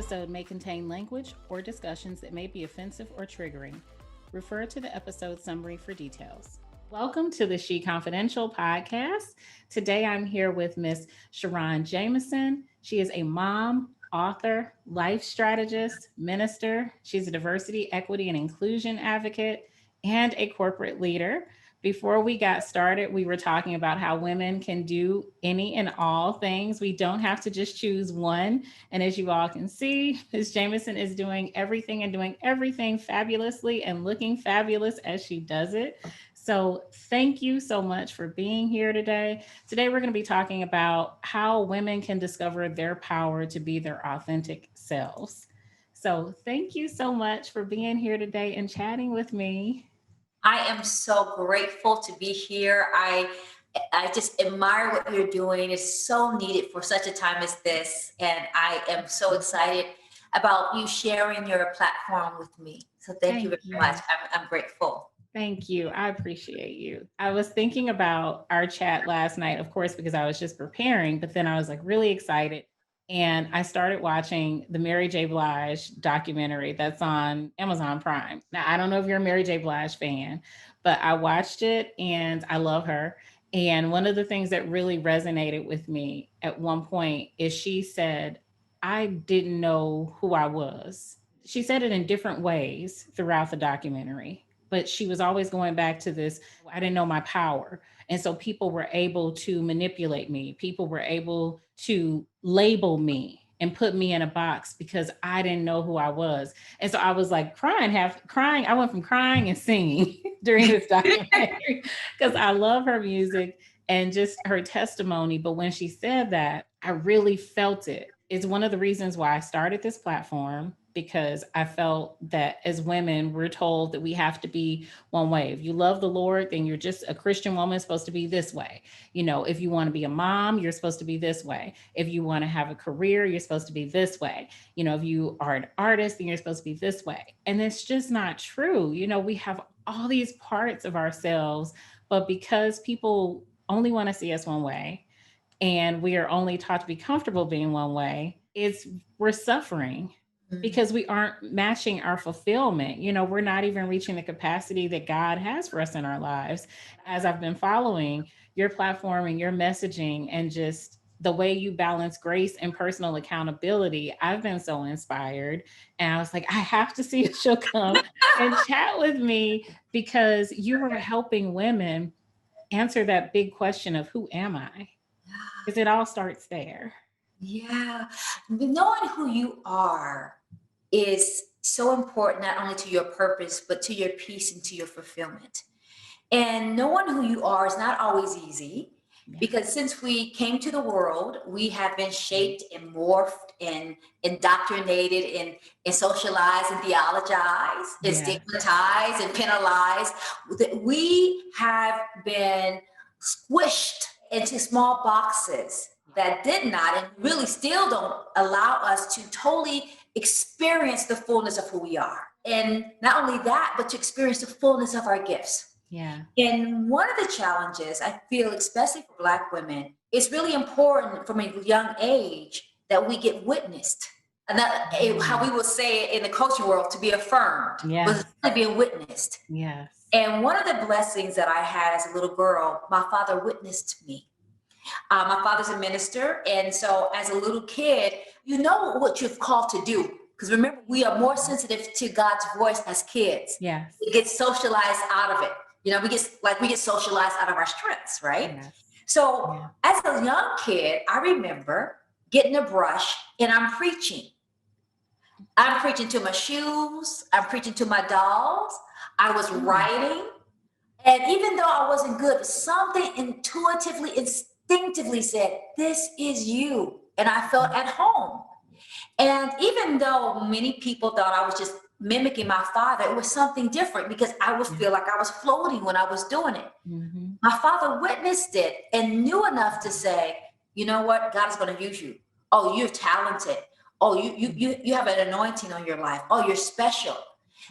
episode may contain language or discussions that may be offensive or triggering. Refer to the episode summary for details. Welcome to the SheConfidential podcast. Today I'm here with Miss SharRon Jamison. She is a mom, author, life strategist, minister. She's a diversity, equity, and inclusion advocate and a corporate leader. Before we got started, we were talking about how women can do any and all things. We don't have to just choose one. And as you all can see, Ms. Jamison is doing everything fabulously and looking fabulous as she does it. So thank you so much for being here today. Today, we're going to be talking about how women can discover their power to be their authentic selves. So thank you so much for being here today and chatting with me. I am so grateful to be here. I just admire what you're doing. It's so needed for such a time as this. And I am so excited about you sharing your platform with me. So thank you very much. I'm grateful. Thank you. I appreciate you. I was thinking about our chat last night, of course, because I was just preparing, but then I was like really excited. And I started watching the Mary J. Blige documentary that's on Amazon Prime. Now, I don't know if you're a Mary J. Blige fan, but I watched it and I love her. And one of the things that really resonated with me at one point is she said, I didn't know who I was. She said it in different ways throughout the documentary, but she was always going back to this, I didn't know my power. And so people were able to manipulate me. People were able to label me and put me in a box because I didn't know who I was. And so I was like crying. I went from crying and singing during this documentary because I love her music and just her testimony. But when she said that, I really felt it. It's one of the reasons why I started this platform, because I felt that as women, we're told that we have to be one way. If you love the Lord, then you're just a Christian woman supposed to be this way. You know, if you want to be a mom, you're supposed to be this way. If you want to have a career, you're supposed to be this way. You know, if you are an artist, then you're supposed to be this way. And it's just not true. You know, we have all these parts of ourselves, but because people only want to see us one way, and we are only taught to be comfortable being one way, we're suffering because we aren't matching our fulfillment. You know, we're not even reaching the capacity that God has for us in our lives. As I've been following your platform and your messaging and just the way you balance grace and personal accountability, I've been so inspired. And I was like, I have to see if she'll come and chat with me, because you are helping women answer that big question of who am I? Because it all starts there. Yeah. Knowing who you are is so important, not only to your purpose, but to your peace and to your fulfillment. And knowing who you are is not always easy, because since we came to the world, we have been shaped and morphed and indoctrinated and socialized and theologized and stigmatized and penalized. We have been squished into small boxes that did not and really still don't allow us to totally experience the fullness of who we are. And not only that, but to experience the fullness of our gifts. Yeah. And one of the challenges I feel, especially for Black women, it's really important from a young age that we get witnessed. And that, how we will say it in the coaching world, to be affirmed, was really being witnessed. Yes. And one of the blessings that I had as a little girl, my father witnessed me. My father's a minister. And so as a little kid, you know what you're called to do. Because remember, we are more sensitive to God's voice as kids. Yes. We get socialized out of it. You know, we get socialized out of our strengths, right? Yes. So as a young kid, I remember getting a brush and I'm preaching. I'm preaching to my shoes. I'm preaching to my dolls. I was writing. And even though I wasn't good, something instinctively said, this is you. And I felt at home. And even though many people thought I was just mimicking my father, it was something different, because I would feel like I was floating when I was doing it. Mm-hmm. My father witnessed it and knew enough to say, you know what? God is going to use you. Oh, you're talented. Oh, you have an anointing on your life. Oh, you're special.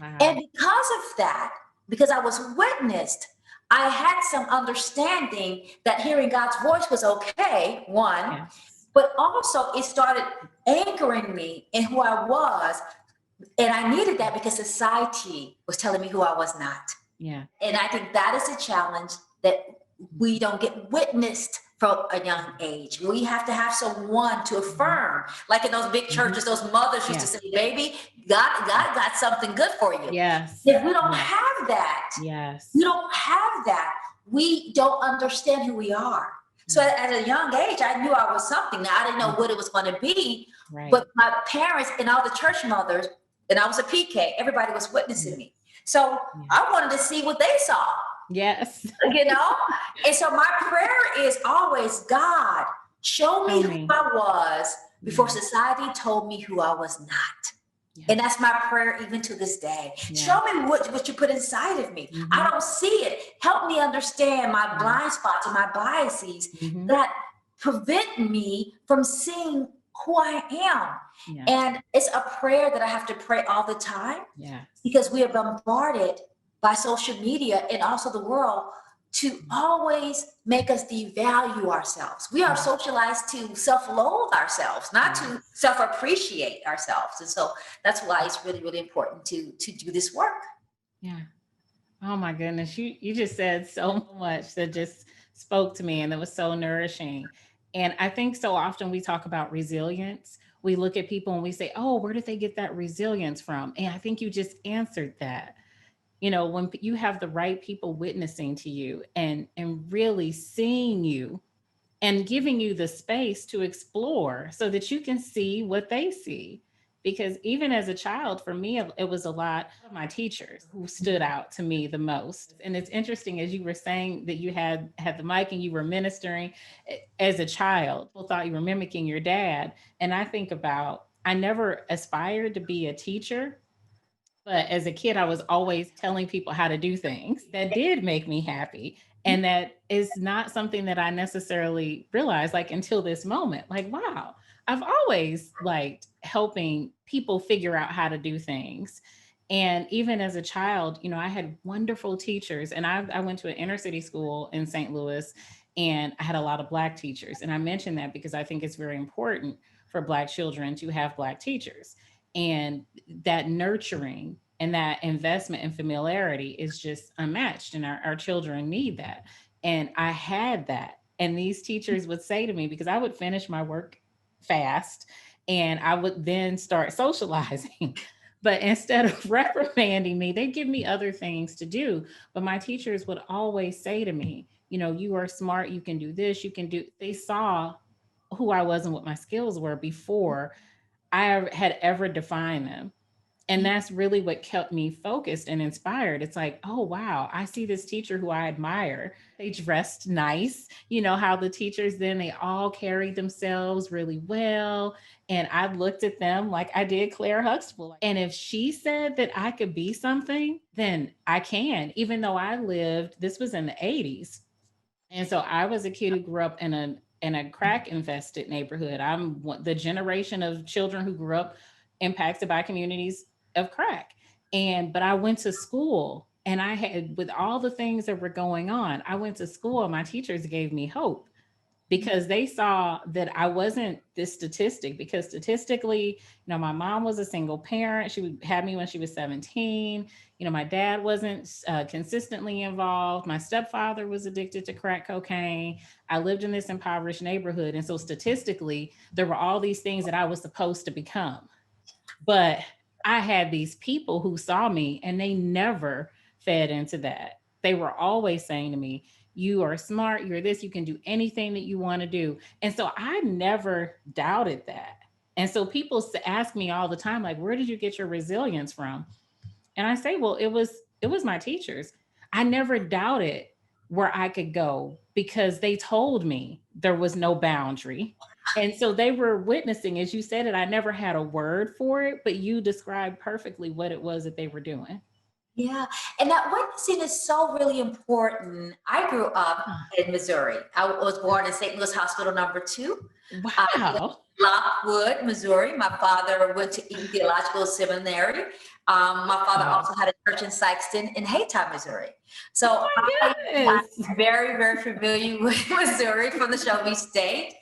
Wow. And because of that, because I was witnessed, I had some understanding that hearing God's voice was okay, one. but also it started anchoring me in who I was. And I needed that because society was telling me who I was not. Yeah. And I think that is a challenge that we don't get witnessed from a young age. We have to have someone to affirm, like in those big churches, those mothers used to say, baby, God got something good for you. Yes. If we don't have that, we don't have that, we don't understand who we are. So at a young age, I knew I was something. Now, I didn't know what it was going to be, but my parents and all the church mothers, and I was a PK, everybody was witnessing me. So I wanted to see what they saw. Yes. You know? And so my prayer is always, God, show me who I was before society told me who I was not. Yeah. And that's my prayer even to this day. Yeah. Show me what you put inside of me. Mm-hmm. I don't see it. Help me understand my blind spots and my biases that prevent me from seeing who I am. Yeah. And it's a prayer that I have to pray all the time because we are bombarded by social media and also the world to always make us devalue ourselves. We are socialized to self-loathe ourselves, not to self-appreciate ourselves. And so that's why it's really, really important to do this work. Yeah. Oh my goodness. You just said so much that just spoke to me and that was so nourishing. And I think so often we talk about resilience. We look at people and we say, oh, where did they get that resilience from? And I think you just answered that. You know, when you have the right people witnessing to you and really seeing you and giving you the space to explore so that you can see what they see. Because even as a child, for me, it was a lot of my teachers who stood out to me the most. And it's interesting, as you were saying that you had the mic and you were ministering as a child, people thought you were mimicking your dad. And I think about, I never aspired to be a teacher. But as a kid, I was always telling people how to do things that did make me happy. And that is not something that I necessarily realized like until this moment. Like, wow, I've always liked helping people figure out how to do things. And even as a child, you know, I had wonderful teachers. And I went to an inner city school in St. Louis, and I had a lot of Black teachers. And I mention that because I think it's very important for Black children to have Black teachers. And that nurturing and that investment in familiarity is just unmatched. And our children need that. And I had that. And these teachers would say to me, because I would finish my work fast and I would then start socializing. But instead of reprimanding me, they'd give me other things to do. But my teachers would always say to me, you know, you are smart, you can do this, you can do. They saw who I was and what my skills were before I had ever defined them. And that's really what kept me focused and inspired. It's like, oh, wow, I see this teacher who I admire. They dressed nice. You know how the teachers then, they all carried themselves really well. And I looked at them like I did Claire Huxtable. And if she said that I could be something, then I can, even though this was in the 80s. And so I was a kid who grew up in a crack infested neighborhood. I'm the generation of children who grew up impacted by communities of crack. But I went to school and I had, with all the things that were going on, I went to school and my teachers gave me hope because they saw that I wasn't this statistic, because statistically, you know, my mom was a single parent. She had me when she was 17. You know, my dad wasn't consistently involved. My stepfather was addicted to crack cocaine. I lived in this impoverished neighborhood. And so statistically, there were all these things that I was supposed to become. But I had these people who saw me and they never fed into that. They were always saying to me, you are smart, you're this, you can do anything that you want to do. And so I never doubted that. And so people ask me all the time, like, where did you get your resilience from? And I say, well, it was my teachers. I never doubted where I could go because they told me there was no boundary. And so they were witnessing, as you said it, I never had a word for it, but you described perfectly what it was that they were doing. Yeah. And that witnessing is so really important. I grew up in Missouri. I was born in St. Louis Hospital number 2. Wow. Lockwood, Missouri. My father went to Eaton Theological Seminary. My father also had a church in Sikeston in Haytime, Missouri. So I'm very, very familiar with Missouri from the Show Me State.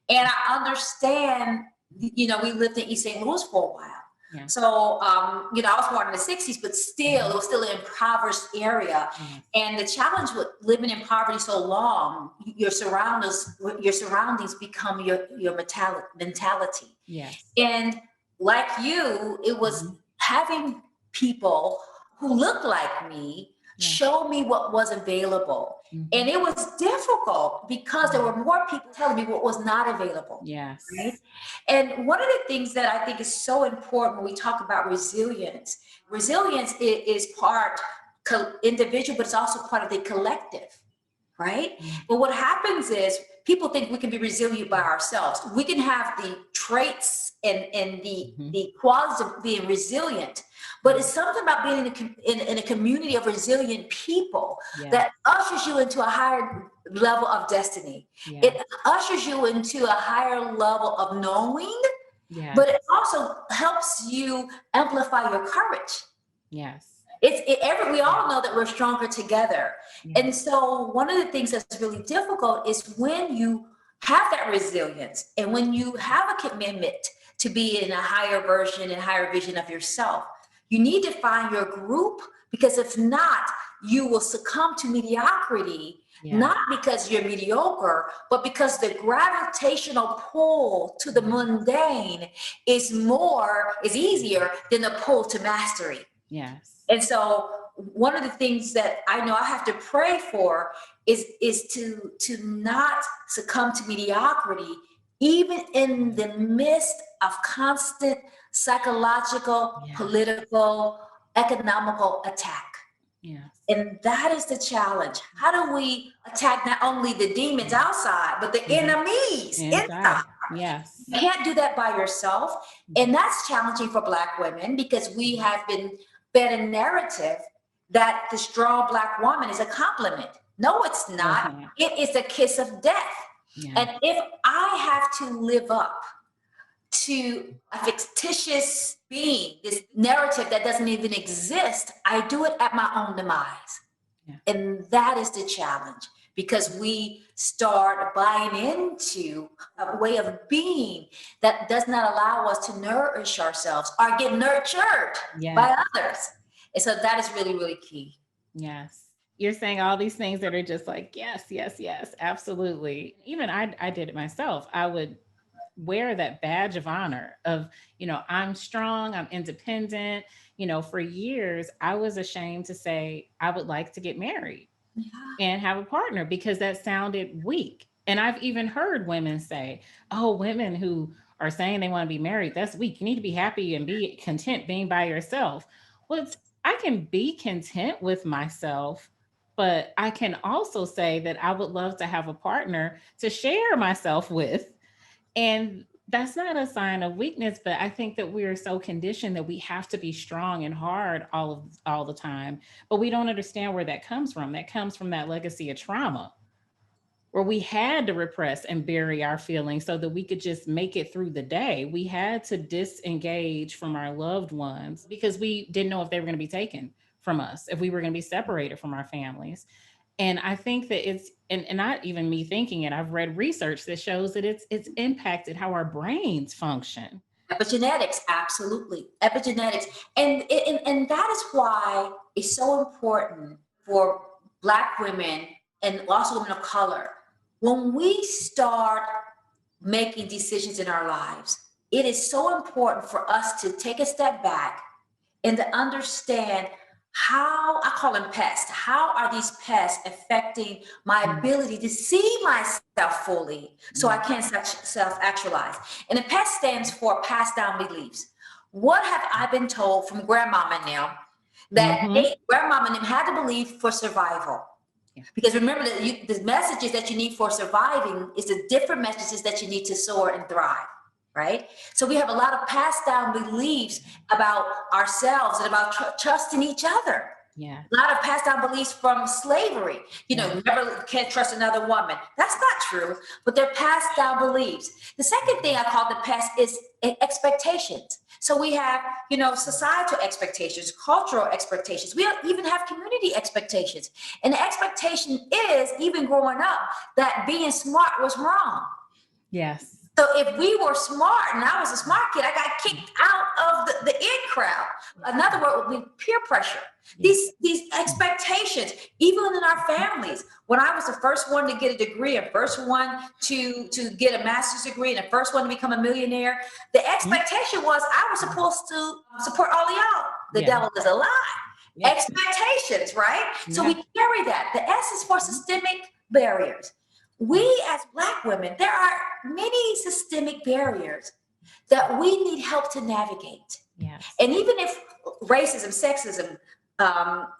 And I understand, we lived in East St. Louis for a while. Yeah. So, I was born in the 60s, but still, it was still an impoverished area. And the challenge with living in poverty so long, your surroundings become your mentality. Yes. And like you, it was having people who looked like me show me what was available. And it was difficult because there were more people telling me what was not available. Yes. Right? And one of the things that I think is so important when we talk about resilience is part individual, but it's also part of the collective, right? But what happens is people think we can be resilient by ourselves. We can have the traits and the qualities of being resilient, but it's something about being in a community of resilient people that ushers you into a higher level of destiny. It ushers you into a higher level of knowing, but it also helps you amplify your courage. Yes. We all know that we're stronger together. And so one of the things that's really difficult is when you have that resilience and when you have a commitment to be in a higher version and higher vision of yourself, you need to find your group, because if not, you will succumb to mediocrity, not because you're mediocre, but because the gravitational pull to the mundane is easier than the pull to mastery. Yes. And so one of the things that I know I have to pray for is to not succumb to mediocrity, even in the midst of constant psychological, political, economical attack. Yes. And that is the challenge. How do we attack not only the demons outside, but the enemies inside? Yes. You can't do that by yourself. And that's challenging for Black women because we have been fed a narrative that the strong Black woman is a compliment. No, it's not. It is a kiss of death. And if I have to live up to a fictitious being, this narrative that doesn't even exist, I do it at my own demise. And that is the challenge, because we start buying into a way of being that does not allow us to nourish ourselves or get nurtured by others. And so that is really, really key. Yes. You're saying all these things that are just like, yes, absolutely. Even I did it myself. I would wear that badge of honor of, I'm strong, I'm independent. For years, I was ashamed to say I would like to get married and have a partner because that sounded weak. And I've even heard women say, oh, women who are saying they want to be married, that's weak. You need to be happy and be content being by yourself. Well, I can be content with myself, but I can also say that I would love to have a partner to share myself with. And that's not a sign of weakness, but I think that we are so conditioned that we have to be strong and hard all the time. But we don't understand where that comes from. That comes from that legacy of trauma, where we had to repress and bury our feelings so that we could just make it through the day. We had to disengage from our loved ones because we didn't know if they were going to be taken from us, if we were going to be separated from our families. And I think that it's, and not even me thinking it, I've read research that shows that it's impacted how our brains function. Epigenetics, absolutely. Epigenetics. And that is why it's so important for Black women and also women of color. When we start making decisions in our lives, it is so important for us to take a step back and to understand how, I call them pests, how are these pests affecting my ability to see myself fully so I can self-actualize? And the pest stands for passed down beliefs. What have I been told from grandmama and them that grandmama and them had to believe for survival? Because remember that the messages that you need for surviving is the different messages that you need to soar and thrive. Right? So we have a lot of passed down beliefs about ourselves and about trusting each other. Yeah. A lot of passed down beliefs from slavery. Never can't trust another woman. That's not true, but they're passed down beliefs. The second thing I call the past is expectations. So we have, societal expectations, cultural expectations. We even have community expectations. And the expectation is, even growing up, that being smart was wrong. Yes. So if we were smart and I was a smart kid, I got kicked out of the in crowd. Another word would be peer pressure. These expectations, even in our families. When I was the first one to get a degree, and first one to get a master's degree, and the first one to become a millionaire, the expectation was I was supposed to support all of y'all. The devil is a lie. Expectations, right? So we carry that. The S is for systemic barriers. We as Black women, there are many systemic barriers that we need help to navigate. And even if racism, sexism,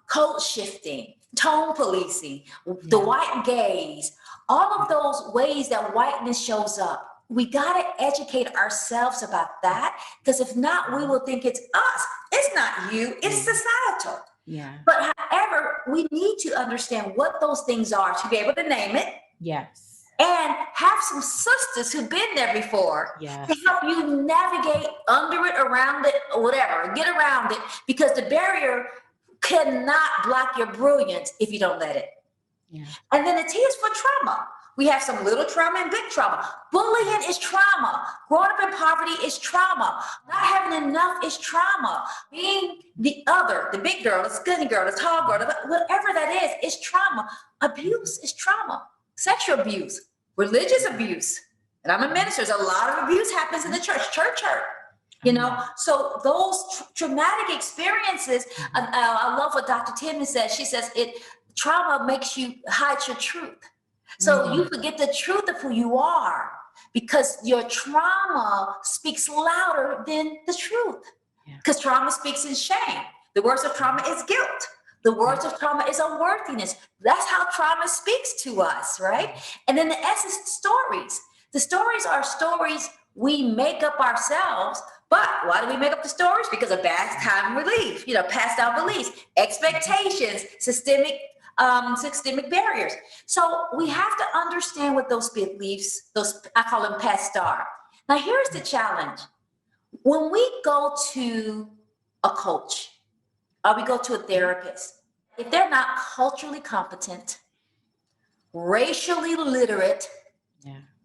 code shifting, tone policing, the white gaze, all of those ways that whiteness shows up, we got to educate ourselves about that, because if not, we will think it's us. It's not you, it's societal. But however, we need to understand what those things are to be able to name it. And have some sisters who've been there before to help you navigate under it, around it, or whatever, get around it, because the barrier cannot block your brilliance if you don't let it. And then the T is for trauma. We have some little trauma and big trauma. Bullying is trauma. Growing up in poverty is trauma. Not having enough is trauma. Being the other, the big girl, the skinny girl, the tall girl, whatever that is trauma. Abuse is trauma. Sexual abuse, religious abuse. And I'm a minister. There's a lot of abuse happens in the church hurt. You know, so those traumatic experiences, I love what Dr. Timmons says. She says trauma makes you hide your truth. So you forget the truth of who you are because your trauma speaks louder than the truth. Because trauma speaks in shame. The worst of trauma is guilt. The worst of trauma is unworthiness. That's how trauma speaks to us, right? And then the S is stories. The stories are stories we make up ourselves. But why do we make up the stories? Because of bad time relief, passed down beliefs, expectations, systemic barriers. So we have to understand what those beliefs, I call them past star. Now here's the challenge. When we go to a coach or we go to a therapist, if they're not culturally competent, racially literate,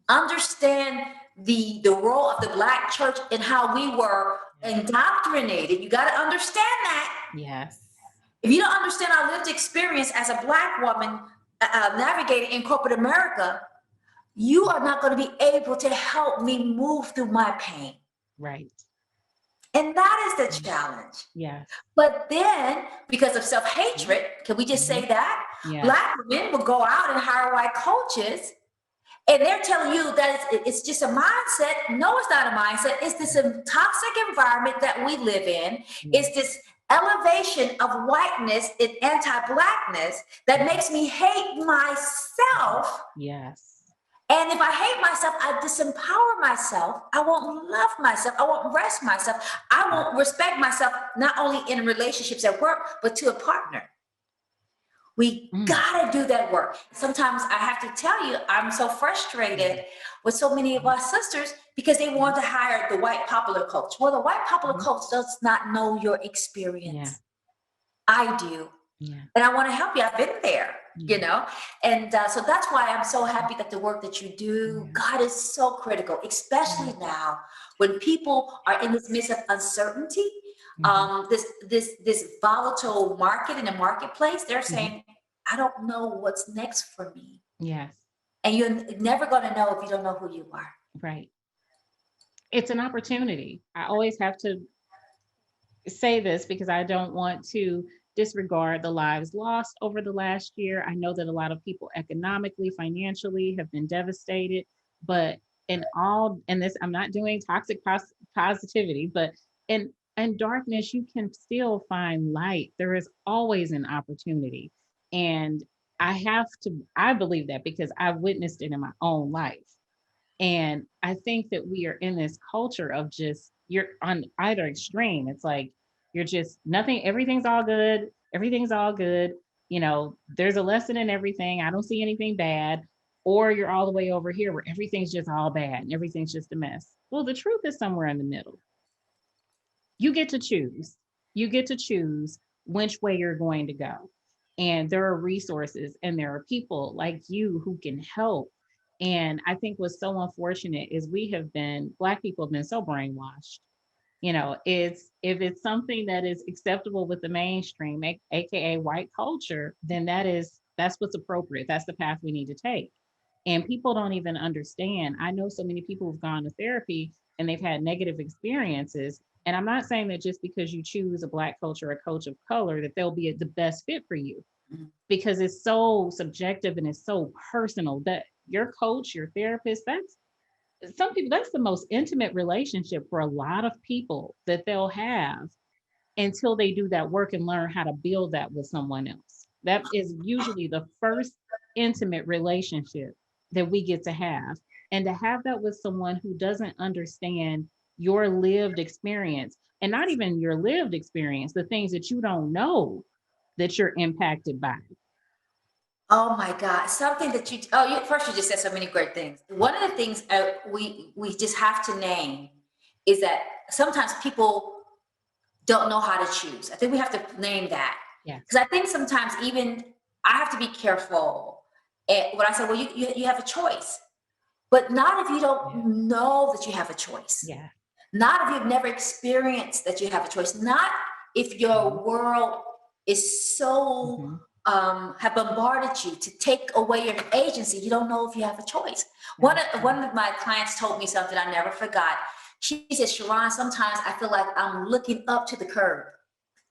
understand the role of the Black church and how we were indoctrinated, you got to understand that. If you don't understand our lived experience as a Black woman navigating in corporate America, you are not going to be able to help me move through my pain. And that is the challenge. But then, because of self-hatred, can we just say that? Black women will go out and hire white coaches, and they're telling you that it's just a mindset. No, it's not a mindset. It's this toxic environment that we live in. It's this elevation of whiteness and anti-Blackness that makes me hate myself. And if I hate myself, I disempower myself. I won't love myself. I won't rest myself. I won't respect myself, not only in relationships at work, but to a partner. We gotta do that work. Sometimes I have to tell you, I'm so frustrated with so many of our sisters because they want to hire the white popular coach. Well, the white popular coach does not know your experience. I do. And I want to help you. I've been there, and so that's why I'm so happy that the work that you do, God, is so critical, especially now when people are in this midst of uncertainty, this volatile market in the marketplace. They're saying, I don't know what's next for me. And you're never going to know if you don't know who you are. It's an opportunity. I always have to say this because I don't want to disregard the lives lost over the last year. I know that a lot of people economically, financially have been devastated, but in this, I'm not doing toxic positivity, but in darkness, you can still find light. There is always an opportunity. And I believe that because I've witnessed it in my own life. And I think that we are in this culture of just, you're on either extreme. It's like, you're just nothing, everything's all good. Everything's all good. There's a lesson in everything. I don't see anything bad. Or you're all the way over here where everything's just all bad and everything's just a mess. Well, the truth is somewhere in the middle. You get to choose. You get to choose which way you're going to go. And there are resources and there are people like you who can help And I think what's so unfortunate is Black people have been so brainwashed. It's if it's something that is acceptable with the mainstream, aka white culture, then that's what's appropriate. That's the path we need to take. And people don't even understand. I know so many people who've gone to therapy and they've had negative experiences. And I'm not saying that just because you choose a Black coach or a coach of color that they'll be the best fit for you, because it's so subjective and it's so personal that your coach, your therapist, that's the most intimate relationship for a lot of people that they'll have until they do that work and learn how to build that with someone else. That is usually the first intimate relationship that we get to have. And to have that with someone who doesn't understand your lived experience, and not even your lived experience, the things that you don't know that you're impacted by. Oh my God. Something that first you just said so many great things. One of the things we just have to name is that sometimes people don't know how to choose. I think we have to name that. Yeah. Because I think sometimes even I have to be careful when I say, well, you have a choice, but not if you don't know that you have a choice. Yeah. Not if you've never experienced that you have a choice. Not if your world is so have bombarded you to take away your agency. You don't know if you have a choice. One of my clients told me something I never forgot. She said, SharRon, sometimes I feel like I'm looking up to the curb.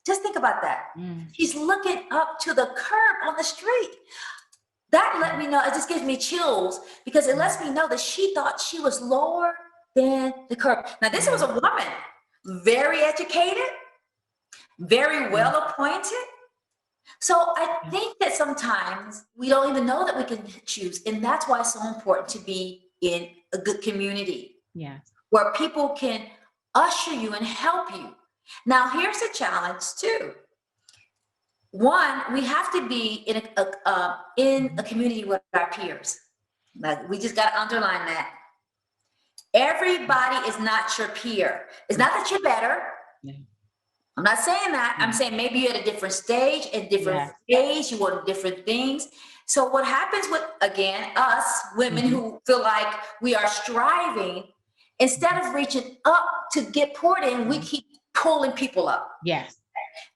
Just think about that. She's looking up to the curb on the street. That let me know, it just gives me chills because it lets me know that she thought she was lower than the curb. Now, this was a woman, very educated, very well appointed. So I think that sometimes we don't even know that we can choose. And that's why it's so important to be in a good community where people can usher you and help you. Now, here's the challenge too. One, we have to be in a community with our peers. Like, we just got to underline that. Everybody is not your peer. It's not that you're better. I'm not saying that. I'm saying maybe you're at a different stage, a different phase, you want different things. So what happens with, again, us women who feel like we are striving, instead of reaching up to get poured in, we keep pulling people up. Yes.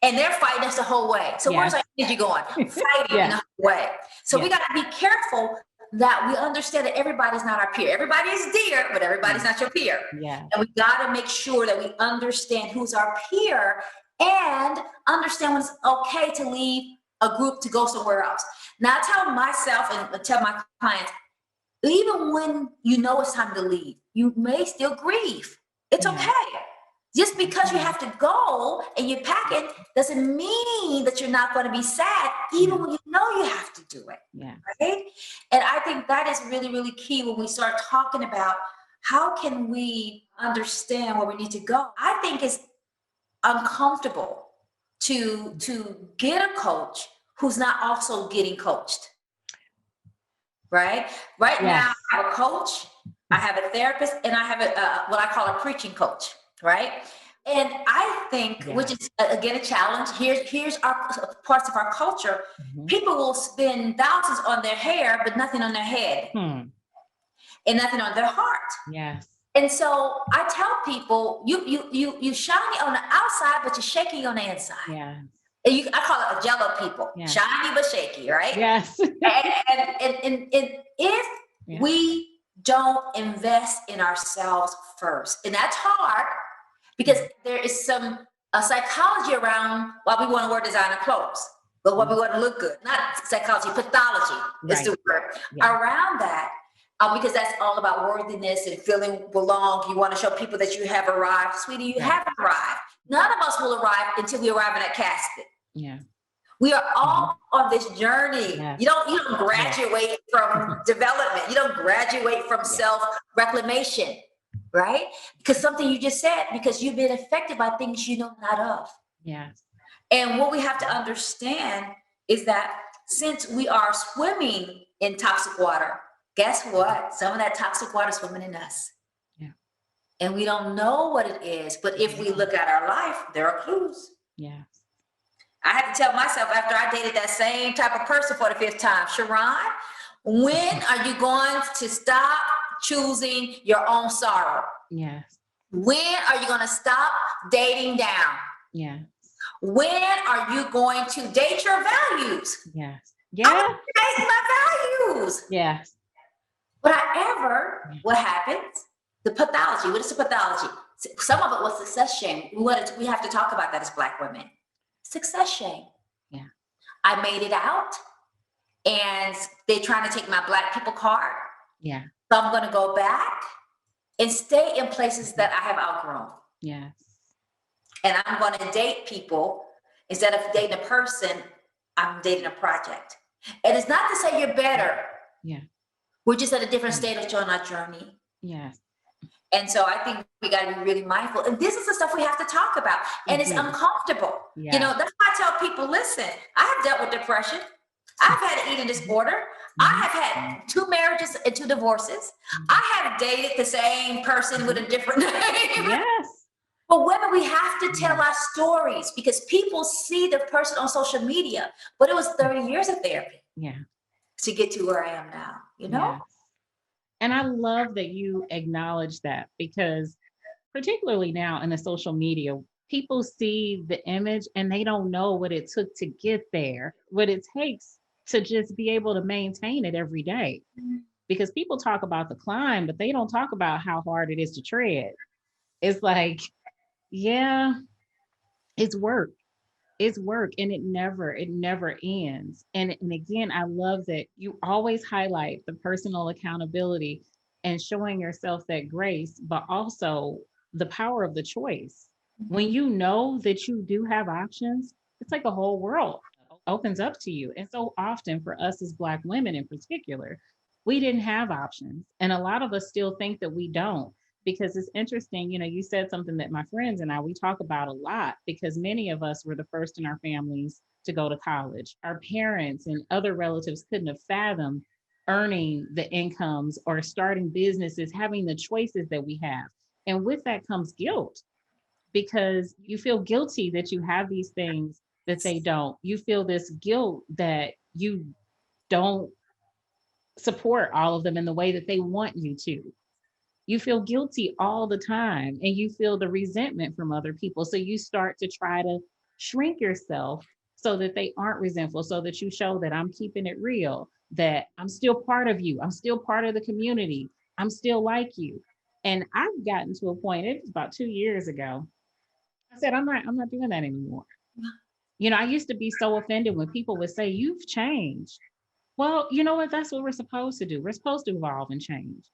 And they're fighting us the whole way. So where's our energy going? Fighting in the whole way. So we got to be careful that we understand that everybody's not our peer. Everybody is dear, but everybody's not your peer. And we got to make sure that we understand who's our peer and understand when it's okay to leave a group to go somewhere else. Now, I tell myself and tell my clients, even when you know it's time to leave, you may still grieve. It's okay. Just because you have to go and you're packing doesn't mean that you're not going to be sad, even when you know you have to do it. Right? And I think that is really, really key when we start talking about how can we understand where we need to go. I think it's uncomfortable to get a coach who's not also getting coached. Right? Right now, I have a coach, I have a therapist, and I have what I call a preaching coach. Right. And I think, which is again a challenge, here's our parts of our culture. People will spend thousands on their hair, but nothing on their head and nothing on their heart. And so I tell people, you shiny on the outside, but you're shaky on the inside. And I call it a jello people, shiny but shaky, right? And if we don't invest in ourselves first, and that's hard, because there is some psychology around why we want to wear designer clothes, but why we want to look good. Not psychology, pathology is the word around that, because that's all about worthiness and feeling belong. You want to show people that you have arrived. Sweetie, you haven't arrived. None of us will arrive until we arrive in that casket. We are all on this journey. You don't graduate from development. You don't graduate from self-reclamation. Right? Because something you just said, because you've been affected by things you know not of. And what we have to understand is that since we are swimming in toxic water, guess what? Some of that toxic water is swimming in us. And we don't know what it is. But if we look at our life, there are clues. I had to tell myself after I dated that same type of person for the 5th time, SharRon, When are you going to stop choosing your own sorrow? Yes. When are you going to stop dating down? Yeah. When are you going to date your values? Yes. I Yeah. want to date my values. Yes. What happens? The pathology. What is the pathology? Some of it was success shame. We have to talk about that as Black women. Success shame. Yeah. I made it out, and they're trying to take my Black people card. Yeah. So I'm going to go back and stay in places that I have outgrown. Yes. And I'm going to date people instead of dating a person. I'm dating a project. And it's not to say you're better. Yeah. We're just at a different stage on our journey. Yes. And so I think we got to be really mindful. And this is the stuff we have to talk about. And it's uncomfortable. Yeah. You know, that's why I tell people, listen, I have dealt with depression. I've had an eating disorder. I have had 2 marriages and 2 divorces. I have dated the same person with a different name. Yes. But women, we have to tell our stories because people see the person on social media, but it was 30 years of therapy. Yeah. To get to where I am now, you know? Yes. And I love that you acknowledge that, because particularly now in the social media, people see the image and they don't know what it took to get there, what it takes to just be able to maintain it every day. Because people talk about the climb, but they don't talk about how hard it is to tread. It's like, yeah, it's work. It's work, and it never ends. And again, I love that you always highlight the personal accountability and showing yourself that grace, but also the power of the choice. When you know that you do have options, it's like a whole world opens up to you. And so often for us as Black women in particular, we didn't have options. And a lot of us still think that we don't, because it's interesting. You know, you said something that my friends and I, we talk about a lot, because many of us were the first in our families to go to college. Our parents and other relatives couldn't have fathomed earning the incomes or starting businesses, having the choices that we have. And with that comes guilt, because you feel guilty that you have these things that they don't. You feel this guilt that you don't support all of them in the way that they want you to. You feel guilty all the time, and you feel the resentment from other people. So you start to try to shrink yourself so that they aren't resentful, so that you show that I'm keeping it real, that I'm still part of you. I'm still part of the community. I'm still like you. And I've gotten to a point, it was about 2 years ago. I said, I'm not doing that anymore. You know, I used to be so offended when people would say, you've changed. Well, you know what? That's what we're supposed to do. We're supposed to evolve and change.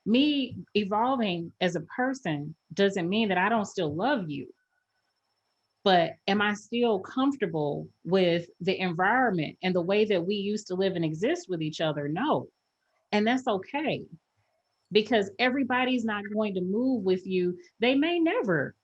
Me evolving as a person doesn't mean that I don't still love you, but am I still comfortable with the environment and the way that we used to live and exist with each other? No. And that's okay, because everybody's not going to move with you. They may never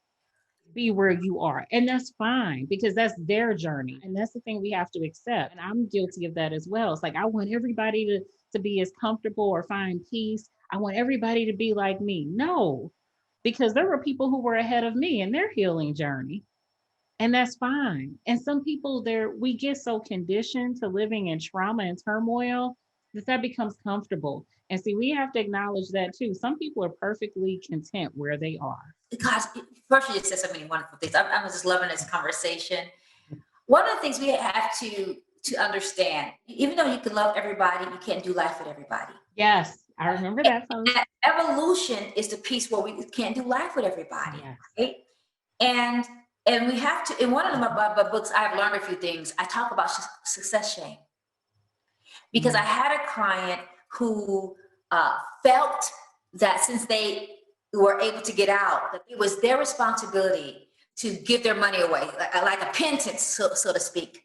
be where you are. And that's fine, because that's their journey. And that's the thing we have to accept. And I'm guilty of that as well. It's like, I want everybody to be as comfortable or find peace. I want everybody to be like me. No, because there were people who were ahead of me in their healing journey. And that's fine. And some people we get so conditioned to living in trauma and turmoil that becomes comfortable. And see, we have to acknowledge that too. Some people are perfectly content where they are. Because first, you just said so many wonderful things. I'm just loving this conversation. One of the things we have to understand, even though you can love everybody, you can't do life with everybody. Yes, I remember that. And evolution is the piece where we can't do life with everybody. Yes. Right? And we have to, in one of my books, I have learned a few things. I talk about success shame. Because I had a client who felt that since they were able to get out, that it was their responsibility to give their money away, like a penance, so to speak.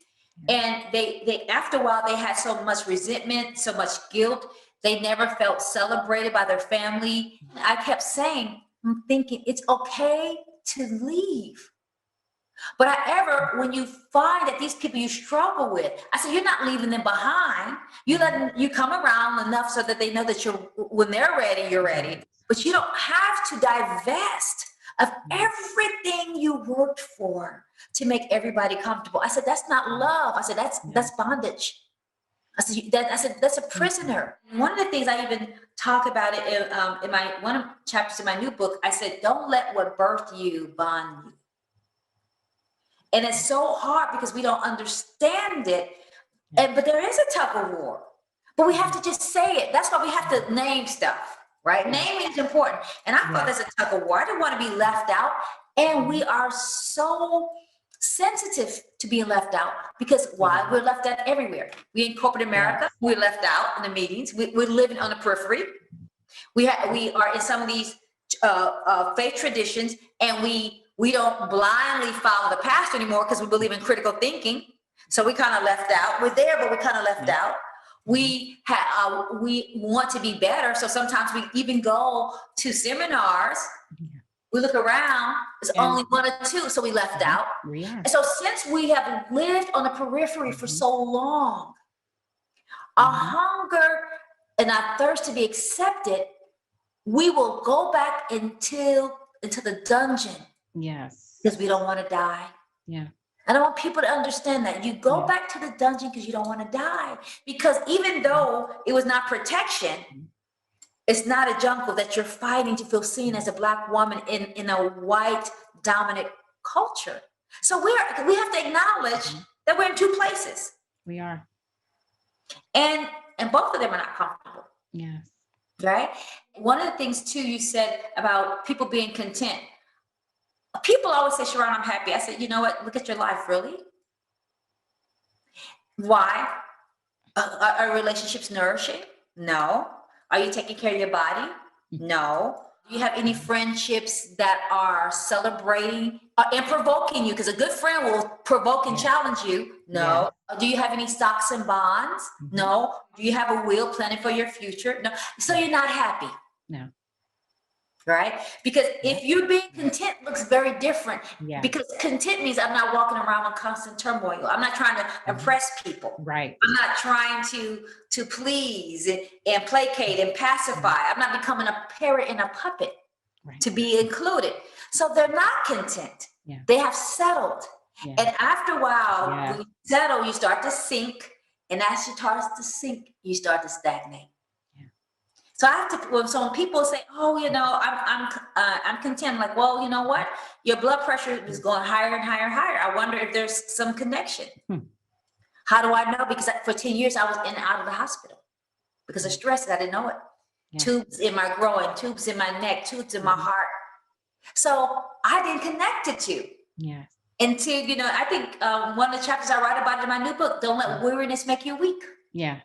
And they after a while, they had so much resentment, so much guilt. They never felt celebrated by their family. I kept saying, I'm thinking, it's okay to leave. But however, when you find that these people you struggle with, I said, you're not leaving them behind. You let them, you come around enough so that they know that when they're ready, you're ready. But you don't have to divest of everything you worked for to make everybody comfortable. I said, that's not love. I said, that's bondage. I said that's a prisoner. One of the things I even talk about it in my one of the chapters in my new book, I said, don't let what birthed you bond you. And it's so hard because we don't understand it. But there is a tug of war. But we have to just say it. That's why we have to name stuff, right? Naming is important. And I thought there's a tug of war. I didn't want to be left out. And we are so sensitive to being left out because why? We're left out everywhere. We in corporate America, we're left out in the meetings. We're living on the periphery. We are in some of these faith traditions, and we don't blindly follow the pastor anymore because we believe in critical thinking. So we kind of left out. We're there, but we kind of left out. We want to be better. So sometimes we even go to seminars. We look around, it's only one or two, so we left out. And so since we have lived on the periphery for so long, our hunger and our thirst to be accepted, we will go back into the dungeon. Yes. Because we don't want to die. Yeah. And I want people to understand that you go back to the dungeon because you don't want to die. Because even though it was not protection, it's not a jungle that you're fighting to feel seen as a Black woman in a white dominant culture. So we have to acknowledge that we're in two places. We are. And both of them are not comfortable. Yes. Right? One of the things too you said about people being content. People always say, SharRon, I'm happy. I said, you know what? Look at your life, really? Why? Are relationships nourishing? No. Are you taking care of your body? No. Do you have any friendships that are celebrating and provoking you? Because a good friend will provoke and challenge you. No. Do you have any stocks and bonds? No. Do you have a will planning for your future? No. So you're not happy. No. Right? Because if you're being content, looks very different. Yeah. Because content means I'm not walking around in constant turmoil. I'm not trying to impress people. Right. I'm not trying to please and placate and pacify. I'm not becoming a parrot and a puppet to be included. So they're not content. Yeah. They have settled. Yeah. And after a while, when you settle, you start to sink. And as you start to sink, you start to stagnate. So I have to. So when people say, "Oh, you know, I'm content," I'm like, well, you know what? Your blood pressure is going higher and higher and higher. I wonder if there's some connection. How do I know? Because for 10 years I was in and out of the hospital because of stress. I didn't know it. Yeah. Tubes in my groin, tubes in my neck, tubes in my heart. So I didn't connect it to. Yes. Until, you know, I think one of the chapters I write about in my new book, don't let weariness make you weak. Yeah.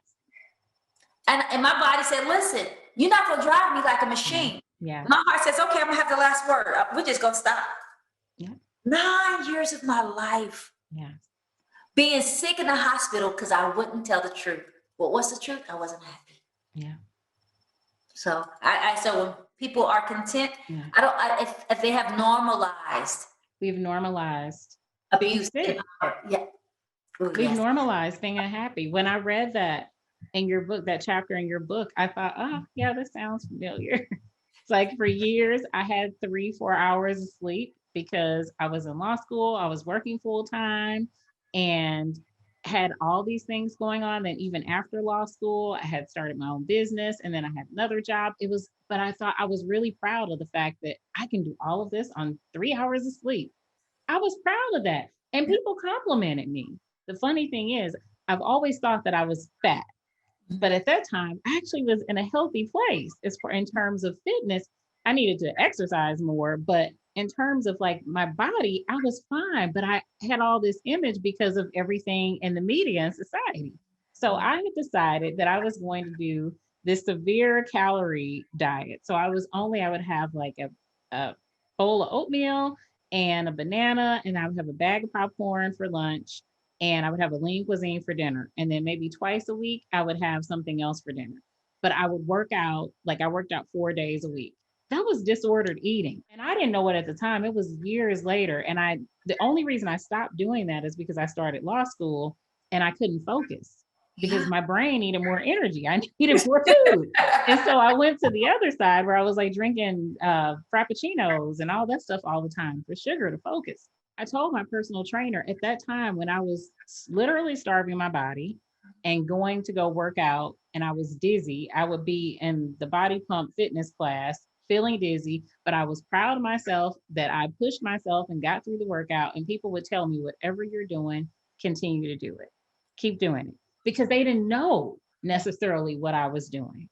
And my body said, listen, you're not going to drive me like a machine. Yeah. My heart says, okay, I'm going to have the last word. We're just going to stop. Yeah. 9 years of my life being sick in the hospital because I wouldn't tell the truth. Well, what's the truth? I wasn't happy. Yeah. So so when people are content, if they have normalized. We've normalized abuse. We've normalized being unhappy. When I read that in your book, that chapter in your book, I thought, oh, yeah, this sounds familiar. It's like for years, I had 3-4 hours of sleep because I was in law school, I was working full time and had all these things going on. And even after law school, I had started my own business and then I had another job. But I thought I was really proud of the fact that I can do all of this on 3 hours of sleep. I was proud of that. And people complimented me. The funny thing is, I've always thought that I was fat. But at that time, I actually was in a healthy place in terms of fitness. I needed to exercise more, but in terms of like my body, I was fine. But I had all this image because of everything in the media and society. So I had decided that I was going to do this severe calorie diet. So I would have like a bowl of oatmeal and a banana, and I would have a bag of popcorn for lunch. And I would have a lean cuisine for dinner. And then maybe twice a week, I would have something else for dinner. But I would work out, like I worked out 4 days a week. That was disordered eating. And I didn't know it at the time. It was years later. And the only reason I stopped doing that is because I started law school and I couldn't focus because my brain needed more energy. I needed more food. And so I went to the other side where I was like drinking frappuccinos and all that stuff all the time for sugar to focus. I told my personal trainer at that time when I was literally starving my body, and going to go work out and I was dizzy. I would be in the body pump fitness class feeling dizzy, but I was proud of myself that I pushed myself and got through the workout. And people would tell me, whatever you're doing, continue to do it. Keep doing it, because they didn't know necessarily what I was doing.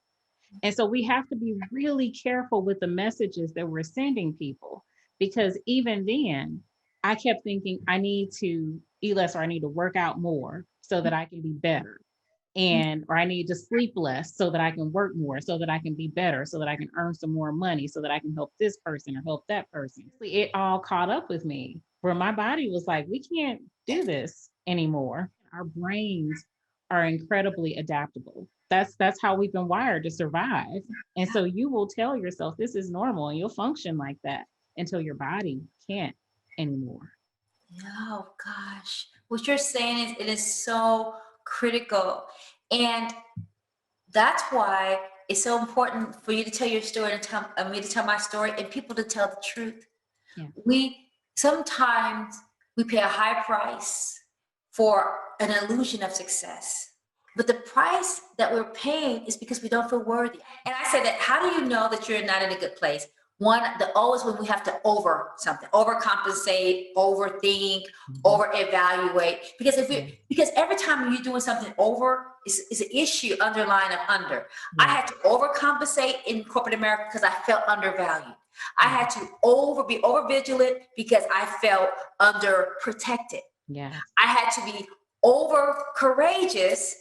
And so we have to be really careful with the messages that we're sending people, because even then, I kept thinking I need to eat less, or I need to work out more so that I can be better. And, or I need to sleep less so that I can work more, so that I can be better, so that I can earn some more money, so that I can help this person or help that person. It all caught up with me where my body was like, we can't do this anymore. Our brains are incredibly adaptable. That's how we've been wired to survive. And so you will tell yourself this is normal and you'll function like that until your body can't anymore. Oh gosh, what you're saying is it is so critical, and that's why it's so important for you to tell your story and tell me to tell my story, and people to tell the truth. Yeah. We sometimes we pay a high price for an illusion of success, but the price that we're paying is because we don't feel worthy. And I say that, how do you know that you're not in a good place? One, the always when we have to overcompensate, overthink, over evaluate. Because because every time you're doing something over is an issue underlying of under. I had to overcompensate in corporate America because I felt undervalued. I had to be over vigilant because I felt under protected. Yeah. I had to be over courageous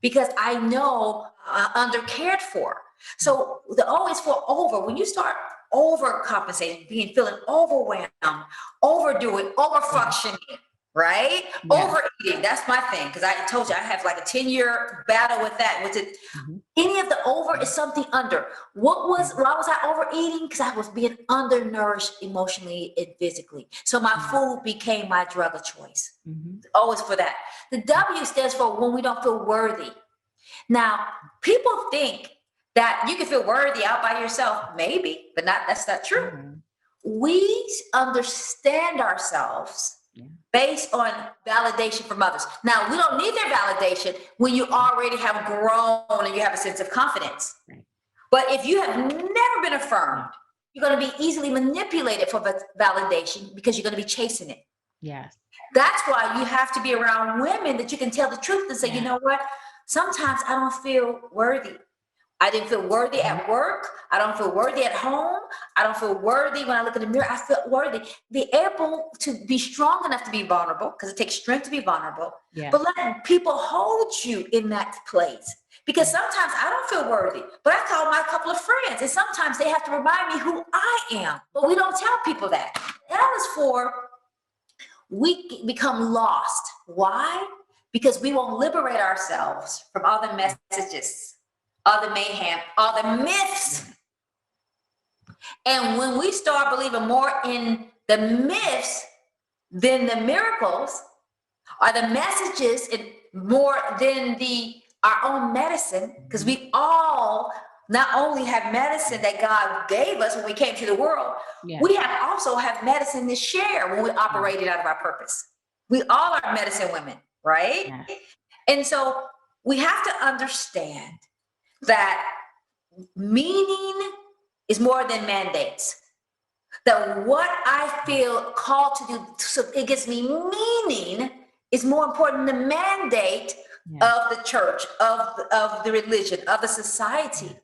because I know under cared for. So the always for over, when you start overcompensating, feeling overwhelmed, overdoing, overfunctioning, right? Overeating, that's my thing. Because I told you I have like a 10-year battle with that. Was it any of the over is something under? Why was I overeating? Because I was being undernourished emotionally and physically. So my food became my drug of choice. Always for that. The W stands for when we don't feel worthy. Now, people think that you can feel worthy out by yourself, maybe, but that's not true. We understand ourselves based on validation from others. Now, we don't need their validation when you already have grown and you have a sense of confidence. But if you have never been affirmed, you're going to be easily manipulated for validation because you're going to be chasing it. Yes. That's why you have to be around women that you can tell the truth and say, you know what? Sometimes I don't feel worthy. I didn't feel worthy at work. I don't feel worthy at home. I don't feel worthy when I look in the mirror. I feel worthy. Be able to be strong enough to be vulnerable, because it takes strength to be vulnerable. But let people hold you in that place. Because sometimes I don't feel worthy, but I call my couple of friends, and sometimes they have to remind me who I am. But we don't tell people that. That is for we become lost. Why? Because we won't liberate ourselves from all the messages, all the mayhem, all the myths. And when we start believing more in the myths than the miracles, or the messages and more than our own medicine, because we all not only have medicine that God gave us when we came to the world, we also have medicine to share when we operated out of our purpose. We all are medicine women, right? And so we have to understand that meaning is more than mandates. That what I feel called to do, so it gives me meaning, is more important than the mandate of the church, of the religion, of the society.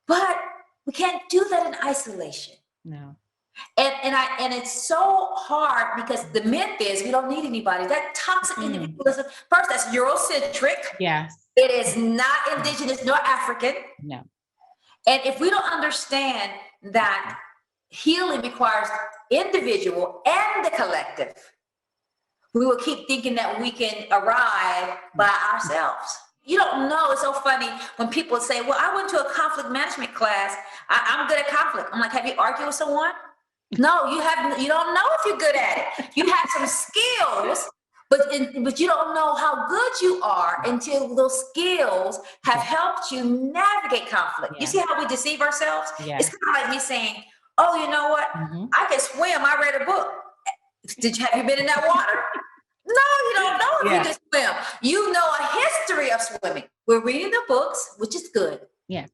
But we can't do that in isolation. No. And it's so hard because the myth is we don't need anybody. That toxic individualism, first, that's Eurocentric. Yes. It is not indigenous nor African. No. And if we don't understand that healing requires individual and the collective, we will keep thinking that we can arrive by ourselves. You don't know. It's so funny when people say, well, I went to a conflict management class. I'm good at conflict. I'm like, have you argued with someone? No, you haven't. You don't know if you're good at it. You have some skills, but you don't know how good you are until those skills have helped you navigate conflict. You see how we deceive ourselves? It's kind of like me saying, oh, you know what? I can swim. I read a book. Have you been in that water? you don't know if Yeah. you can swim. You know a history of swimming. We're reading the books, which is good. Yeah.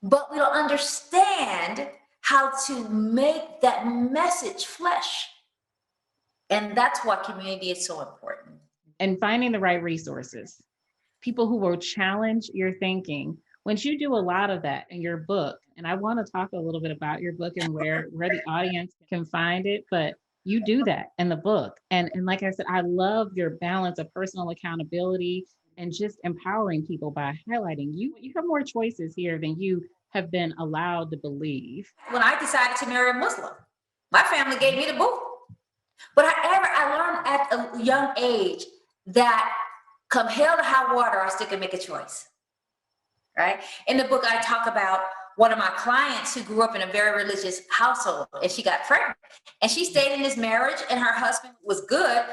But we don't understand how to make that message flesh. And that's why community is so important. And finding the right resources, people who will challenge your thinking. Once you do a lot of that in your book, and I want to talk a little bit about your book and where the audience can find it, but you do that in the book. And like I said, I love your balance of personal accountability and just empowering people by highlighting you have more choices here than you have been allowed to believe. When I decided to marry a Muslim, my family gave me the book. But I learned at a young age that come hell to high water, I still can make a choice, right? In the book, I talk about one of my clients who grew up in a very religious household, and she got pregnant. And she stayed in this marriage, and her husband was good,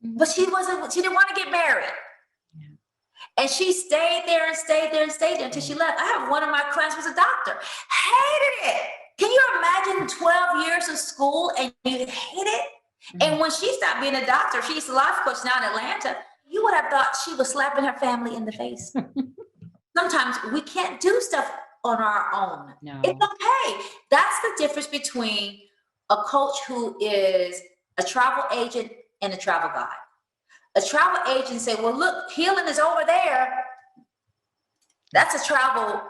but she didn't want to get married. Yeah. And she stayed there and stayed there and stayed there until she left. I have one of my clients was a doctor, hated it. Can you imagine 12 years of school and you hate it? And when she stopped being a doctor, she's a life coach now in Atlanta, you would have thought she was slapping her family in the face. Sometimes we can't do stuff on our own. No. It's okay. That's the difference between a coach who is a travel agent and a travel guide. A travel agent say, well, look, healing is over there. That's a travel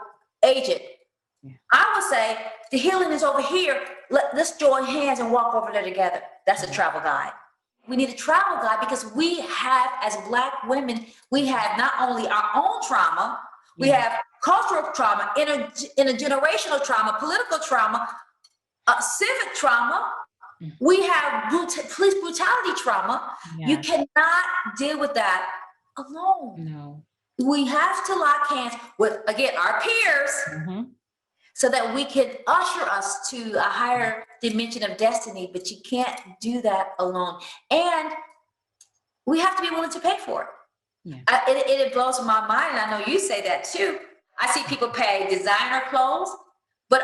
agent. Yeah. I would say the healing is over here. Let's join hands and walk over there together. That's a travel guide. We need a travel guide because we have, as Black women, we have not only our own trauma, we have cultural trauma, intergenerational trauma, political trauma, civic trauma. We have police brutality trauma. Yeah. You cannot deal with that alone. No. We have to lock hands with, again, our peers, so that we can usher us to a higher dimension of destiny, but you can't do that alone. And we have to be willing to pay for it. Yeah. It blows my mind, and I know you say that too. I see people pay designer clothes, but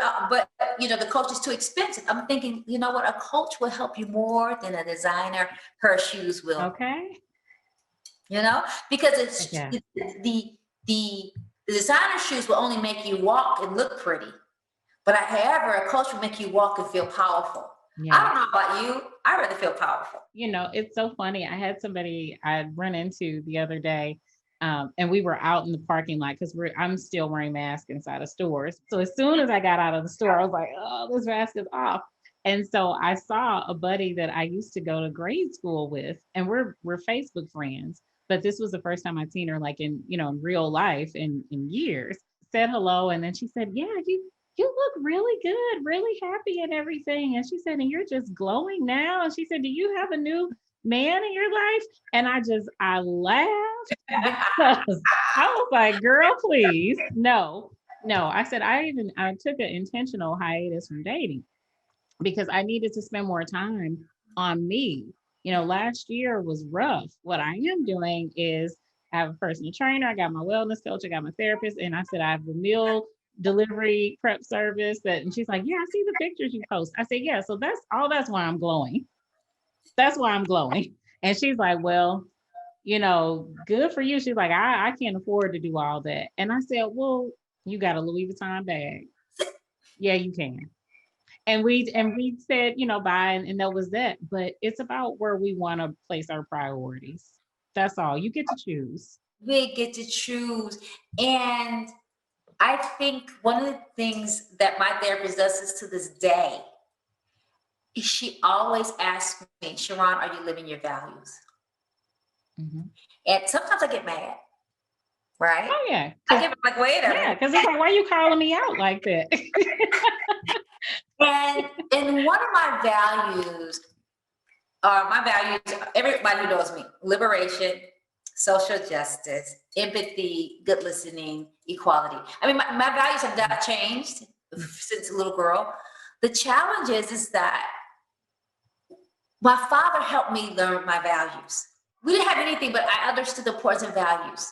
the coach is too expensive. I'm thinking, you know what? A coach will help you more than a designer. Her shoes will. Okay. Because it's the designer shoes will only make you walk and look pretty. But however, a coach will make you walk and feel powerful. Yeah. I don't know about you. I rather feel powerful. It's so funny. I had somebody I'd run into the other day, and we were out in the parking lot because I'm still wearing masks inside of stores. So as soon as I got out of the store, I was like, oh, this mask is off. And so I saw a buddy that I used to go to grade school with, and we're Facebook friends. But this was the first time I'd seen her in real life in years. Said hello, and then she said, yeah, you look really good, really happy and everything. And she said, and you're just glowing now. And she said, do you have a new man in your life? And I laughed because I was like, girl, please. No. I said, I took an intentional hiatus from dating because I needed to spend more time on me. Last year was rough. What I am doing is I have a personal trainer. I got my wellness coach. I got my therapist. And I said, I have the meal delivery prep service and she's like, yeah, I see the pictures you post. I said, yeah, so that's why I'm glowing. That's why I'm glowing. And she's like, well, good for you. She's like, I can't afford to do all that. And I said, well, you got a Louis Vuitton bag. Yeah, you can. And we said, bye, and that was that. But it's about where we want to place our priorities. That's all. You get to choose. We get to choose. And I think one of the things that my therapist does is to this day, she always asks me, SharRon, are you living your values? Mm-hmm. And sometimes I get mad, right? Oh, yeah. I get like, wait a minute. Yeah, because it's like, why are you calling me out like that? And one of my values, everybody who knows me, liberation, social justice, empathy, good listening, equality. I mean, my values have not changed since a little girl. The challenge is that my father helped me learn my values. We didn't have anything, but I understood the importance of values.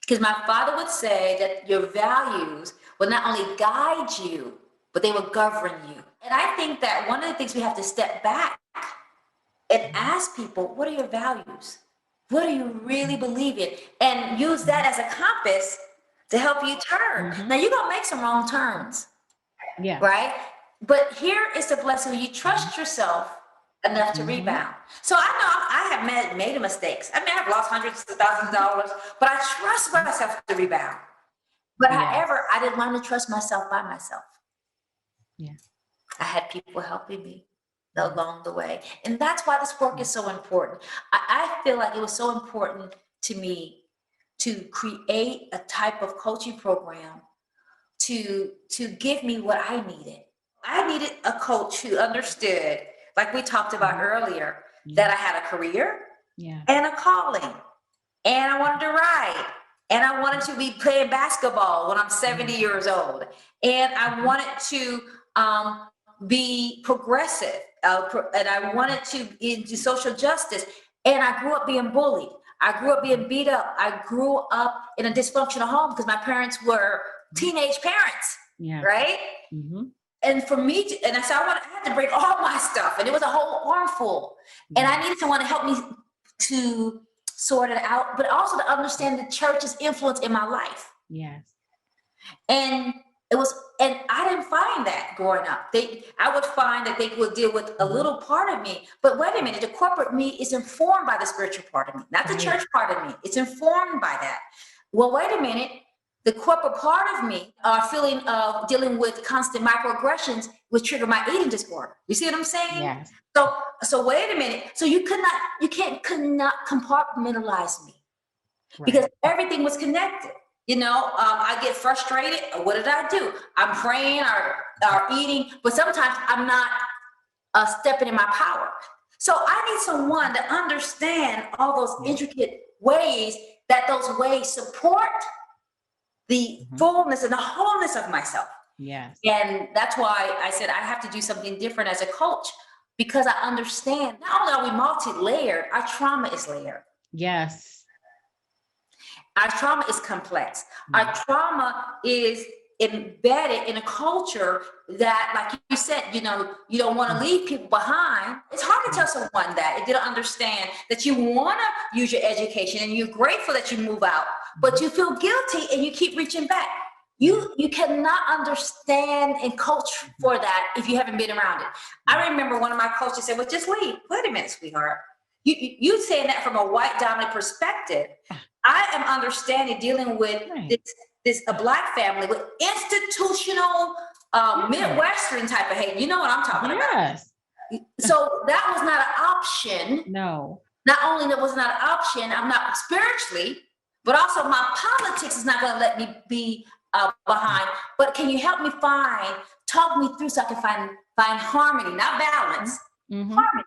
Because my father would say that your values will not only guide you, but they will govern you. And I think that one of the things we have to step back and ask people, what are your values? What do you really believe in? And use that as a compass to help you turn. Now you're going to make some wrong turns. Yeah. Right? But here is the blessing. You trust yourself enough to rebound. So I know I have made mistakes. I mean, I've lost hundreds of thousands of dollars, but I trust myself to rebound. But however, I didn't learn to trust myself by myself. Yeah. I had people helping me along the way. And that's why this work is so important. I feel like it was so important to me to create a type of coaching program to give me what I needed. I needed a coach who understood, like we talked about earlier, that I had a career and a calling, and I wanted to write, and I wanted to be playing basketball when I'm 70 years old, and I wanted to be progressive, and I wanted to do social justice, and I grew up being bullied. I grew up being beat up. I grew up in a dysfunctional home because my parents were teenage parents, right? And for me to, and so I had to break all my stuff, and it was a whole armful. And I needed someone to help me to sort it out, but also to understand the church's influence in my life. Yes. And I didn't find that growing up. I would find that they would deal with a little part of me, but wait a minute, the corporate me is informed by the spiritual part of me, not the church part of me. It's informed by that. Well, wait a minute. The corporate part of me, feeling of dealing with constant microaggressions, would trigger my eating disorder. You see what I'm saying? Yes. So wait a minute. So you could not compartmentalize me, because everything was connected. I get frustrated. What did I do? I'm praying or eating, but sometimes I'm not stepping in my power. So I need someone to understand all those intricate ways that those ways support the fullness and the wholeness of myself. Yes. And that's why I said I have to do something different as a coach, because I understand not only are we multi-layered, our trauma is layered. Yes. Our trauma is complex. Our trauma is embedded in a culture that, like you said, you don't want to leave people behind. It's hard to tell someone that if they don't understand that you want to use your education and you're grateful that you move out, but you feel guilty and you keep reaching back. You cannot understand and coach for that if you haven't been around it. I remember one of my coaches said, well, just leave. Wait a minute, sweetheart. You saying that from a white dominant perspective. I am understanding dealing with a Black family with institutional Midwestern type of hate. You know what I'm talking about. So that was not an option. No. Not only that was not an option, I'm not spiritually, but also my politics is not going to let me be behind. But can you help me talk me through so I can find harmony, not balance, harmony,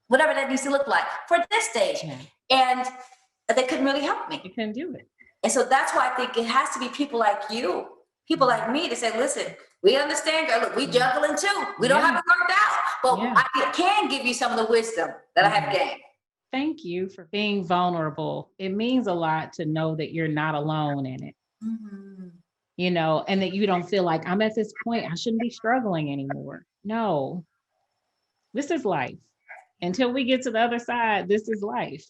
whatever that needs to look like for this stage. And they couldn't really help me. You couldn't do it. And so that's why I think it has to be people like you, people like me, to say, listen, we understand, girl, look, we juggling too. We don't have it worked out, but I can give you some of the wisdom that I have gained. Thank you for being vulnerable. It means a lot to know that you're not alone in it. And that you don't feel like I'm at this point, I shouldn't be struggling anymore. No, this is life. Until we get to the other side, this is life.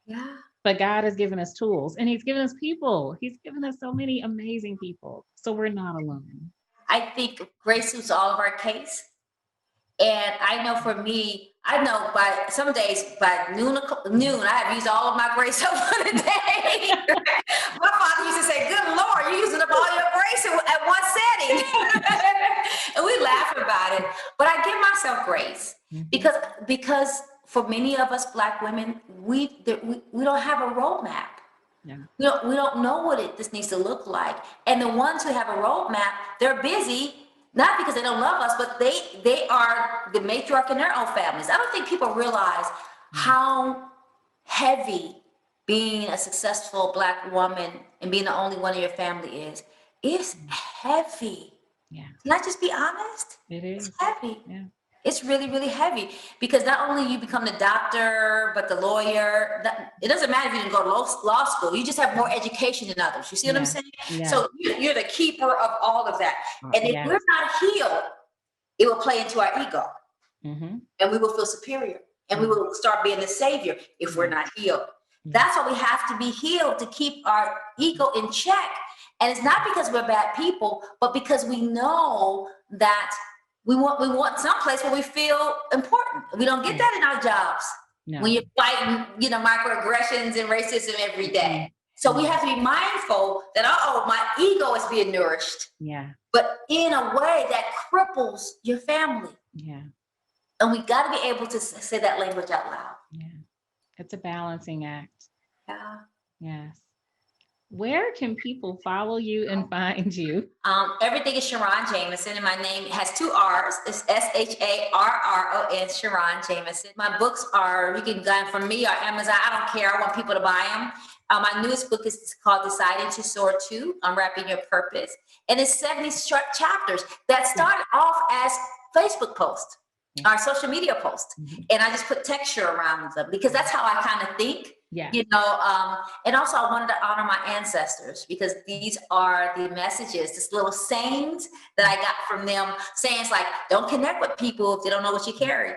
Yeah. But God has given us tools, and he's given us people. He's given us so many amazing people. So we're not alone. I think grace suits all of our case. And I know for me, by some days by noon, I have used all of my grace up for the day. My father used to say, good Lord, you're using up all your grace at one setting. And we laugh about it. But I give myself grace because for many of us Black women, we don't have a roadmap. We don't know what this needs to look like. And the ones who have a roadmap, they're busy, not because they don't love us, but they are the matriarch in their own families. I don't think people realize how heavy being a successful Black woman and being the only one in your family is. It's heavy. Can I just be honest? It is. It's heavy. It's really, really heavy, because not only you become the doctor, but the lawyer. It doesn't matter if you didn't go to law school. You just have more education than others. You see what I'm saying? So you're the keeper of all of that. And if we're not healed, it will play into our ego, and we will feel superior. and we will start being the savior if we're not healed. That's why we have to be healed, to keep our ego in check. And it's not because we're bad people, but because we know that we want someplace where we feel important. We don't get that in our jobs. No. When you're fighting, microaggressions and racism every day. So we have to be mindful that, my ego is being nourished. Yeah. But in a way that cripples your family. Yeah. And we got to be able to say that language out loud. Yeah. It's a balancing act. Yeah. Yes. Where can people follow you and find you? Everything is SharRon Jamison, and my name has 2 R's. It's SharRon, SharRon Jamison. My books you can buy them from me or Amazon. I don't care. I want people to buy them. My newest book is called Deciding to Soar 2, Unwrapping Your Purpose. And it's 70 short chapters that started off as Facebook posts, our social media posts. And I just put texture around them because that's how I kind of think. Yeah. And also I wanted to honor my ancestors because these are the messages, this little sayings that I got from them, sayings like, don't connect with people if they don't know what you carry.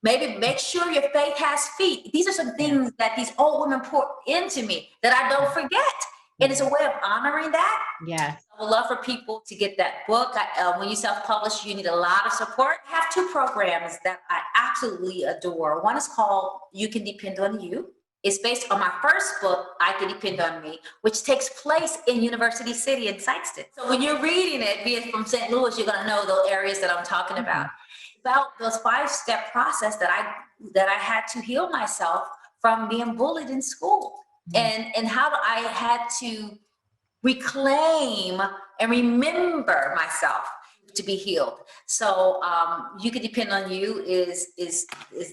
Maybe make sure your faith has feet. These are some things that these old women poured into me that I don't forget. And it's a way of honoring that. Yes. I would love for people to get that book. When you self-publish, you need a lot of support. I have 2 programs that I absolutely adore. One is called You Can Depend on You. It's based on my first book, I Can Depend on Me, which takes place in University City in Sykeston. So when you're reading it, being from St. Louis, you're going to know the areas that I'm talking about. About those 5-step process that I had to heal myself from being bullied in school, and how I had to reclaim and remember myself to be healed. So You Can Depend on You is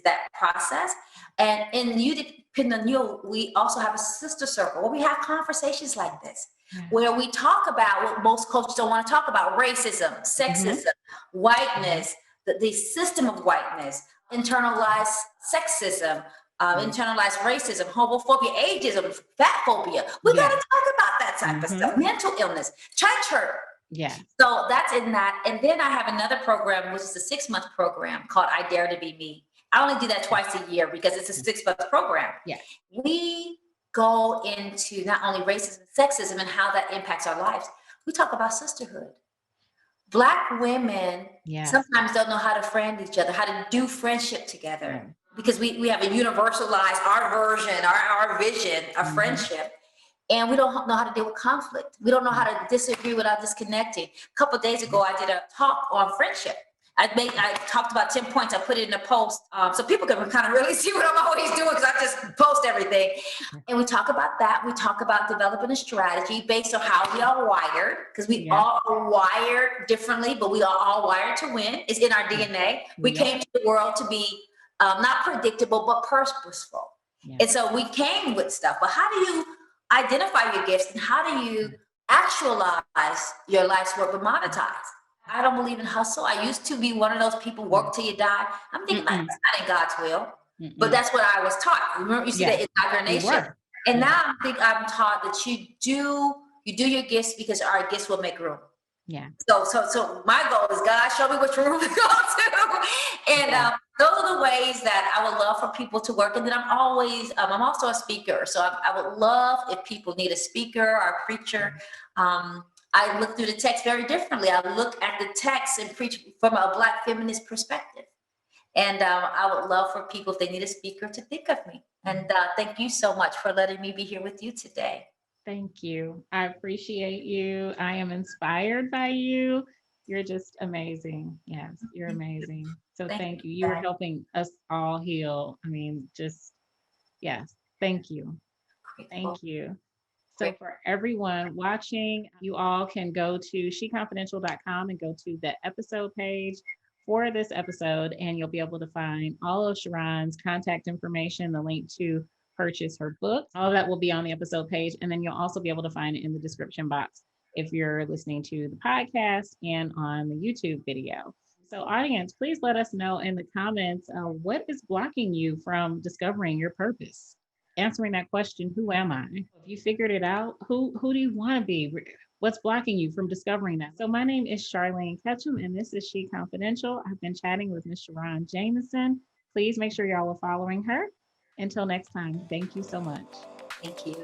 that process. And in You Depend on You, we also have a sister circle where we have conversations like this, where we talk about what most coaches don't want to talk about: racism, sexism, whiteness, the system of whiteness, internalized sexism, internalized racism, homophobia, ageism, fat phobia. We got to talk about that type of stuff, mental illness, church hurt. Yeah. So that's in that. And then I have another program, which is a 6-month program called I Dare to Be Me. I only do that twice a year because it's a 6-month program. Yeah. We go into not only racism, sexism, and how that impacts our lives. We talk about sisterhood. Black women sometimes don't know how to friend each other, how to do friendship together, because we have a universalized our version, our vision of friendship. And we don't know how to deal with conflict. We don't know how to disagree without disconnecting. A couple of days ago, I did a talk on friendship. I talked about 10 points. I put it in a post so people can kind of really see what I'm always doing, because I just post everything. And we talk about that. We talk about developing a strategy based on how we are wired, because we all are wired differently, but we are all wired to win. It's in our DNA. We came to the world to be not predictable, but purposeful. And so we came with stuff. But how do you identify your gifts, and how do you actualize your life's work and monetize? I don't believe in hustle. I used to be one of those people, work till you die. I'm thinking that's not in God's will, but that's what I was taught. Remember, you see that indoctrination. And now I think I'm taught that you do your gifts because our gifts will make room. Yeah. So my goal is, God, show me which room to go to. And those are the ways that I would love for people to work. And then I'm also a speaker. So I would love if people need a speaker or a preacher. I look through the text very differently. I look at the text and preach from a Black feminist perspective. And I would love for people, if they need a speaker, to think of me. And thank you so much for letting me be here with you today. Thank you. I appreciate you. I am inspired by you. You're just amazing. Yes, you're amazing. So thank you. You're helping us all heal. I mean, yes, thank you. Thank you. So for everyone watching, you all can go to SheConfidential.com and go to the episode page for this episode, and you'll be able to find all of SharRon's contact information, the link to purchase her book. All of that will be on the episode page, and then you'll also be able to find it in the description box if you're listening to the podcast and on the YouTube video. So audience, please let us know in the comments, what is blocking you from discovering your purpose? Answering that question, who am I? If you figured it out, who do you want to be? What's blocking you from discovering that? So my name is Charlene Ketchum, and this is She Confidential. I've been chatting with Ms. SharRon Jamison. Please make sure y'all are following her. Until next time, thank you so much. Thank you.